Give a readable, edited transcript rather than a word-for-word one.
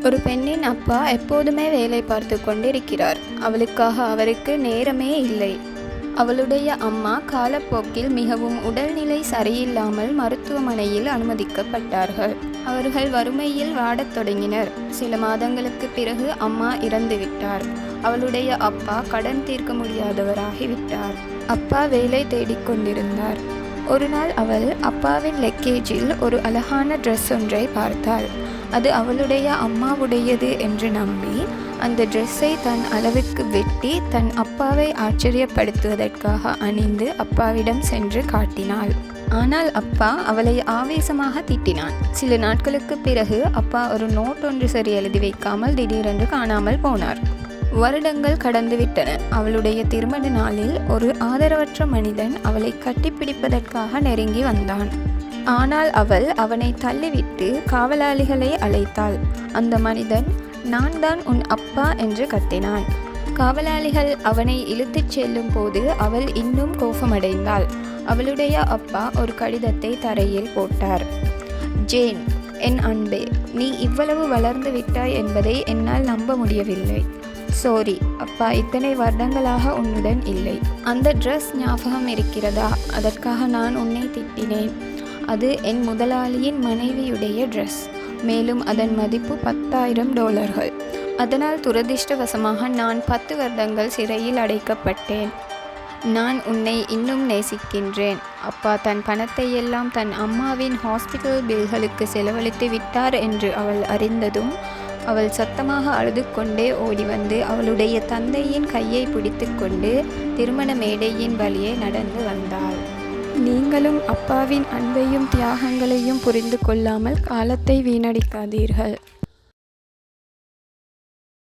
ஒரு பெண்ணின் அப்பா எப்போதுமே வேலை பார்த்து கொண்டிருக்கிறார். அவளுக்காக அவருக்கு நேரமே இல்லை. அவளுடைய அம்மா காலப்போக்கில் மிகவும் உடல்நிலை சரியில்லாமல் மருத்துவமனையில் அனுமதிக்கப்பட்டார்கள். அவர்கள் வறுமையில் வாடத் தொடங்கினர். சில மாதங்களுக்கு பிறகு அம்மா இறந்துவிட்டார். அவளுடைய அப்பா கடன் தீர்க்க முடியாதவராகிவிட்டார். அப்பா வேலை தேடிக்கொண்டிருந்தார். ஒரு நாள் அவள் அப்பாவின் லக்கேஜில் ஒரு அழகான ட்ரெஸ் ஒன்றை பார்த்தாள். அது அவளுடைய அம்மாவுடையது என்று நம்பி அந்த ட்ரெஸ்ஸை தன் அளவுக்கு வெட்டி தன் அப்பாவை ஆச்சரியப்படுத்துவதற்காக அணிந்து அப்பாவிடம் சென்று காட்டினாள். ஆனால் அப்பா அவளை ஆவேசமாக திட்டினான். சில நாட்களுக்கு பிறகு அப்பா ஒரு நோட் ஒன்று சரி எழுதி வைக்காமல் திடீரென்று காணாமல் போனார். வருடங்கள் கடந்துவிட்டன. அவளுடைய திருமண நாளில் ஒரு ஆதரவற்ற மனிதன் அவளை கட்டிப்பிடிப்பதற்காக நெருங்கி வந்தான். ஆனால் அவள் அவனை தள்ளிவிட்டு காவலாளிகளை அழைத்தாள். அந்த மனிதன், "நான் தான் உன் அப்பா" என்று கத்தினான். காவலாளிகள் அவனை இழுத்துச் செல்லும் போது அவள் இன்னும் கோபமடைந்தாள். அவளுடைய அப்பா ஒரு கடிதத்தை தரையில் போட்டார். "ஜேன், என் அன்பே, நீ இவ்வளவு வளர்ந்து விட்டாய் என்பதை என்னால் நம்ப முடியவில்லை. சோரி அப்பா, இத்தனை வருடங்களாக உன்னுடன் இல்லை. அந்த ட்ரெஸ் ஞாபகம் இருக்கிறதா? அதற்காக நான் உன்னை திட்டினேன். அது என் முதலாளியின் மனைவியுடைய ட்ரெஸ். மேலும் அதன் மதிப்பு $10,000. அதனால் துரதிர்ஷ்டவசமாக நான் 10 வருடங்கள் சிறையில் அடைக்கப்பட்டேன். நான் உன்னை இன்னும் நேசிக்கின்றேன்." அப்பா தன் பணத்தை எல்லாம் தன் அம்மாவின் ஹாஸ்பிட்டல் பில்களுக்கு செலவழித்து விட்டார் என்று அவள் அறிந்ததும் அவள் சத்தமாக அழுது கொண்டே ஓடி வந்து அவளுடைய தந்தையின் கையை பிடித்து கொண்டு திருமண மேடையின் வழியே நடந்து வந்தாள். நீங்களும் அப்பாவின் அன்பையும் தியாகங்களையும் புரிந்து கொள்ளாமல் காலத்தை வீணடிக்காதீர்கள்.